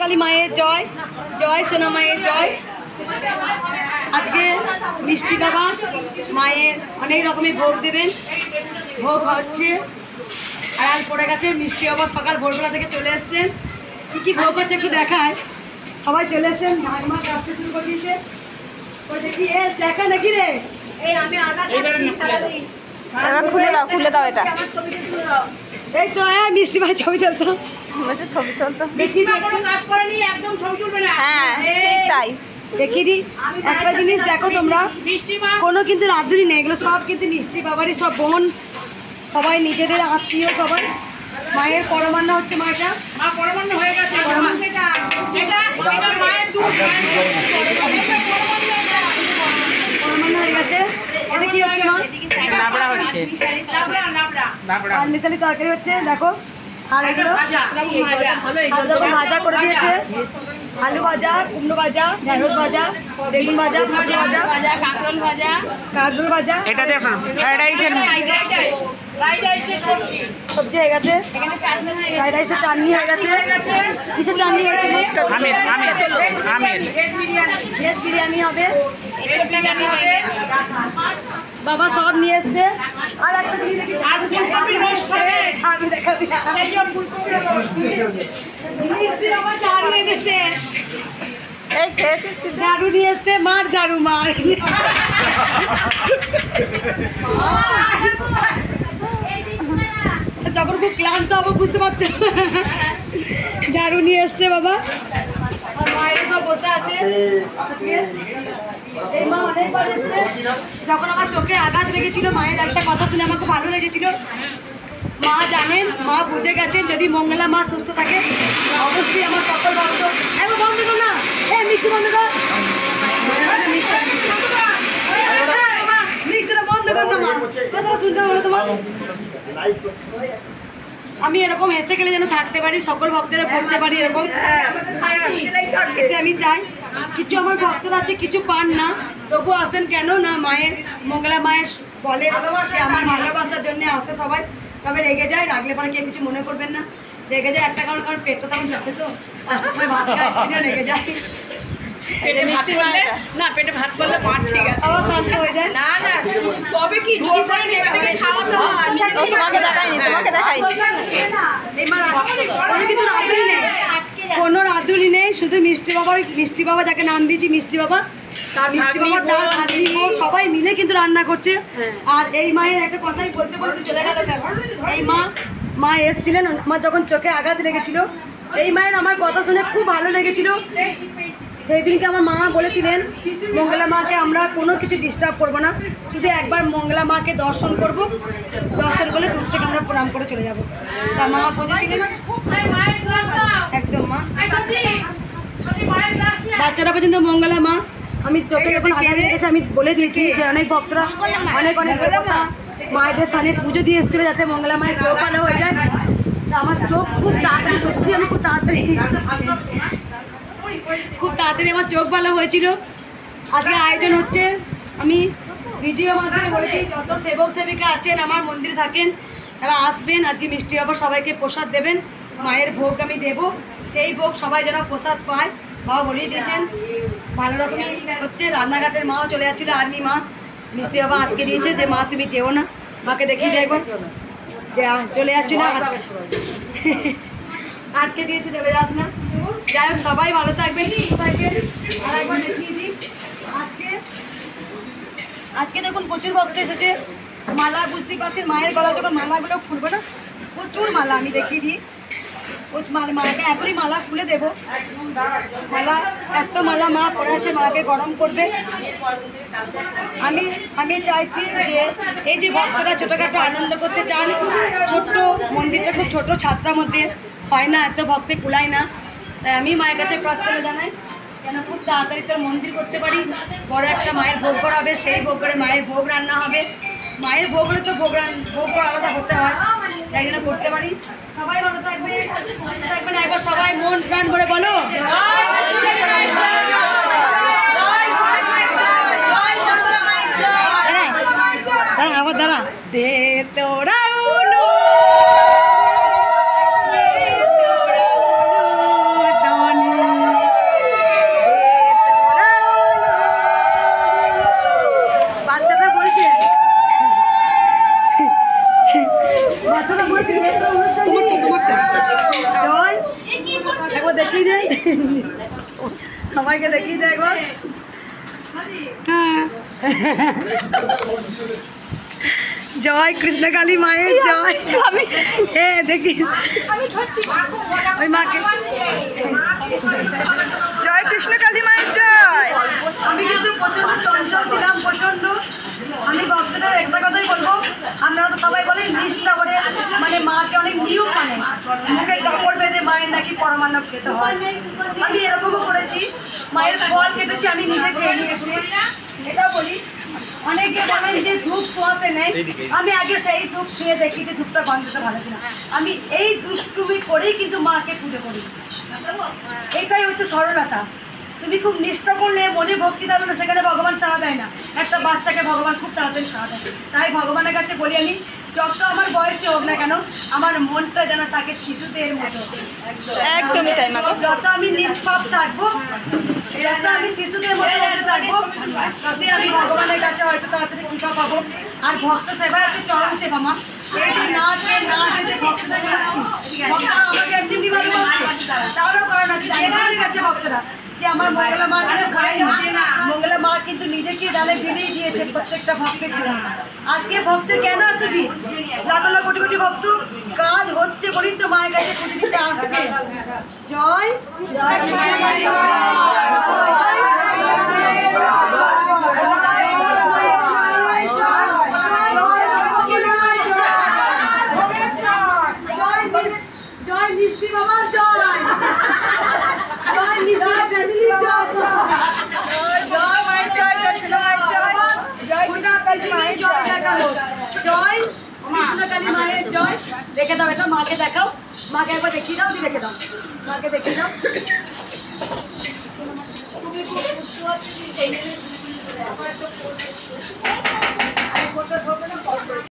কালী মায়ের জয়, জয় সোনা মায়ের জয়। আজকে মিষ্টি বাবা মায়ের অনেক রকমের ভোগ দেবেন, ভোগ হচ্ছে। আড়াল পড়ে গেছে, মিষ্টি বাবা সকাল ভোরবেলা থেকে চলে এসছেন। কী কী ভোগ হচ্ছে একটু দেখায়। সবাই চলে এসছেন, ঢাকমা কাটতে শুরু করে দিয়েছে। ওই দেখি এ দেখা নাকি রে, এই আমি আদা খুলে দাও, খুলে দাও এটা। এই তো মিষ্টি ভাই ছবি তুলতো, ছবি তুলতো। দেখি না কোনো কাজ করেনি, একদম ছবি তুলবে না। হ্যাঁ ঠিক তাই। দেখি দি একটা জিনিস দেখো তোমরা, কোনো কিন্তু রাঁধুনি নেই, এগুলো সব কিন্তু মিষ্টি বাবারই, সব বোন, সবাই নিজেদের আত্মীয় সবাই। মায়ের পরমান্ন হচ্ছে, মায়েরা মা পরমান্ন হয়ে গেছে। পরমান্ন হয়ে গেছে। এটা কি হচ্ছে মা? পান্ডিশালি তরকারি হচ্ছে দেখো। আর এগুলো ভাজা করে দিয়েছে, আলু ভাজা, কুমড়ো ভাজা, ঢেঁড়স ভাজা, বেগুন ভাজা, ভাজা ভাজা, কাঁকরোল ভাজা, কাঁকরোল ভাজা। এটাতে ফ্রাইড রাইসের সবজি হয়ে গেছে, ফ্রাইড রাইসের চাটনি হয়ে গেছে। কিসের চাটনি হয়েছে? ভেজ বিরিয়ানি হবে, বাবা সব নিয়ে এসছে। আর একটা ঝাড়ু নিয়ে এসছে, মার ঝাড়ু মার। যখন খুব ক্লান্ত হবো বুঝতে পারছো, ঝাড়ু নিয়ে এসছে বাবা। আর মায়ের সব বসে আছে। এই মা অনেকবার এসছে। যখন আমার চোখে আঘাত লেগেছিল, মায়ের একটা কথা শুনে আমার খুব ভালো লেগেছিল। মা জানেন, মা বুঝে গেছেন, যদি মঙ্গলা মা সুস্থ থাকে অবশ্যই আমার সকল ভক্ত। এবার বন্ধ কর না, মিক্সি বন্ধ কর, মিক্সিটা বন্ধ কর না মা, কথাটা শুনতে হবে তোমার। আমি এরকম হেসে খেলে যেন থাকতে পারি, সকল ভক্তরা পড়তে পারি, এরকম এটা আমি চাই। কিছু আমার ভক্তরা আছে কিছু পান না, তবু আসেন কেন না, মায়ের মঙ্গলা মায়ের বলে যে আমার ভালোবাসার জন্য আসে সবাই। তবে রেগে যায়, রাগলে পরে কেউ কিছু মনে করবেন না। রেগে যায় একটা কারণ, কারণ পেটটা তখন যাচ্ছে তো, ভাত খায়, রেগে যায়। না পেটে ভাত করলে পাট ঠিক আছে, আবার শান্ত হয়ে যায়। না না তবে কি জোর করে খাওয়াতে হয়। তোমাকে দেখাইনি, তোমাকে দেখাইনি। কোনো রাঁধুনি নেই, শুধু মিষ্টি বাবার, মিষ্টি বাবা যাকে নাম দিয়েছি মিষ্টি বাবা, মিষ্টি বাবা তার ভাগ্নি বউ সবাই মিলে কিন্তু রান্না করছে। আর এই মায়ের একটা কথাই বলতে বলতে চলে গেল। এই মা এসছিলেন আমার যখন চোখে আঘাত লেগেছিল। এই মায়ের আমার কথা শুনে খুব ভালো লেগেছিল। সেই দিনকে আমার মা বলেছিলেন মঙ্গলা মাকে আমরা কোনো কিছু ডিস্টার্ব করবো না, শুধু একবার মঙ্গলা মাকে দর্শন করব, দর্শন করলে দূর থেকে আমরা প্রণাম করে চলে যাবো। তা মা বলেছিলেন একদম মা, বাচ্চারা পর্যন্ত মঙ্গলা মা। আমি চোখে যখন আঘাত লেগেছে আমি বলে দিয়েছি যে অনেক ভক্তরা অনেক অনেক কথা মায়েদের স্থানে পুজো দিয়ে এসেছিলো যাতে মঙ্গলা মায়ের চোখ ভালো হয়ে যায়। আমার চোখ খুব তাড়াতাড়ি, সত্যি আমি খুব তাড়াতাড়ি আমার চোখ ভালো হয়েছিল। আজকে আয়োজন হচ্ছে, আমি ভিডিও মাধ্যমে বলেছি যত সেবক সেবিকা আছেন আমার মন্দিরে থাকেন তারা আসবেন। আজকে মিষ্টি বাবা সবাইকে প্রসাদ দেবেন, মায়ের ভোগ আমি দেবো, সেই ভোগ সবাই যেন প্রসাদ পায়। মাও বলিয়ে দিয়েছেন ভালো রকমই হচ্ছে। রান্নাঘাটের মাও চলে যাচ্ছিলো, আর্মি মা, মিষ্টি বাবা আটকে দিয়েছে যে মা তুমি যেও না, মাকে দেখিয়ে দেখবো যে চলে যাচ্ছি না, আটকে দিয়েছে চলে যাস না। যাই হোক সবাই ভালো থাকবেন, সুস্থ থাকবেন। আর একবার দেখিয়ে দিই আজকে দেখুন প্রচুর ভক্ত এসেছে। মালা বুঝতেই পারছেন, মায়ের গলা যখন মালাগুলো খুলবে না, প্রচুর মালা আমি দেখিয়ে দিই। মাকে এখনই মালা খুলে দেবো, মালা এত মালা মা পরে আছে, মাকে গরম করবে। আমি চাইছি যে এই যে ভক্তরা ছোটোখাটো আনন্দ করতে চান, ছোট্ট মন্দিরটা খুব ছোট, ছাত্রার মধ্যে হয় না, এত ভক্তে কুলায় না, তাই আমি মায়ের কাছে প্রার্থনা জানাই যেন খুব তাড়াতাড়ি তোর মন্দির করতে পারি। বড় একটা মায়ের ভোগ করা হবে, সেই ভোগ করে মায়ের ভোগ রান্না হবে। মায়ের ভোগ হলে তো ভোগ আলাদা হতে হয়, তাই জন্য করতে পারি। সবাই ভালো থাকবে, সুস্থ থাকবেন। একবার সবাই মন প্রাণ করে বলো আবার দাঁড়া দে তোরা একবার দেখিয়ে দেয়, সবাইকে দেখিয়ে দেয় একবার। হ্যাঁ, জয় কৃষ্ণকালী মায়ের জয়। হ্যাঁ দেখি ওই মাকে, জয় কৃষ্ণকালী মায়ের জয়। আমি কিন্তু প্রচন্ড চঞ্চল ছিলাম, প্রচন্ড। আমি ভক্তদের একটা কথাই বলবো, আপনারা তো সবাই বলেন নিষ্ঠা করে, মানে মাকে অনেক নিয়ম মানে মুখে কাপড় বেঁধে মায়ের নাকি পরমান্ন খেতে হয়। আমি এরকমও করেছি, মায়ের ফল কেটেছি, আমি নিজে খেয়ে নিয়েছি। এটাও বলি, অনেকে বলেন যে ধূপ ছোঁয়াতে নেই, আমি আগে সেই ধূপ ছুঁয়ে দেখি যে ধূপটা গন্ধটা ভালো কিনা। আমি এই দুষ্টুমি করেই কিন্তু মাকে পুজো করি। এটাই হচ্ছে সরলতা। তুমি খুব নিষ্ঠা করলে, মনে ভক্তি দেবে না, সেখানে ভগবান সাড়া দেয় না। একটা বাচ্চাকে ভগবান খুব তাড়াতাড়ি সাড়া দেয়। তাই ভগবানের কাছে বলি আমি, যত আমার বয়সে হোক না কেন, আমার মনটা যেন তাকে শিশুদের মতো। একদমই তাই মা। যত আমি নিষ্পাপ থাকবো, যত আমি শিশুদের মতো হতে থাকবো, ততই আমি ভগবানের কাছে হয়তো তাড়াতাড়ি কৃপা পাবো। আর ভক্ত সেবা হচ্ছে চরম সেবা মা। এই যে না খেয়ে না খেতে ভক্তদের খাচ্ছি, ভক্তরা আমাকে এমনি ভালোবাসছে, তাহলেও কারণ আছে। আমি গেছে ভক্তরা যে আমার মঙ্গলা মা কিন্তু খায় না, মঙ্গলা মা কিন্তু নিজেকে ডালে বিলিয়ে দিয়েছে প্রত্যেকটা ভক্তের জন্য। আজকে ভক্তের কেন এত ভিড়? লাখ লাখ কোটি কোটি ভক্ত, কাজ হচ্ছে বলেই তো মায়ের কাছে পুজো দিতে আসছে। জয় জয় মিষ্টি বাবার জয়, জয় মিষ্টি ফ্যামিলির জয়, জয় মায়ের জয়, জয় সোনা মায়ের জয়, জয় কৃষ্ণকালী মায়ের জয় দেখা হোক। জয় কৃষ্ণকালী মায়ের জয়। রেখে দাও এটা, মাকে দেখাও, মাকে একবার দেখিয়ে দাও, দিয়ে রেখে দাও, মাকে দেখিয়ে দাও। ফটো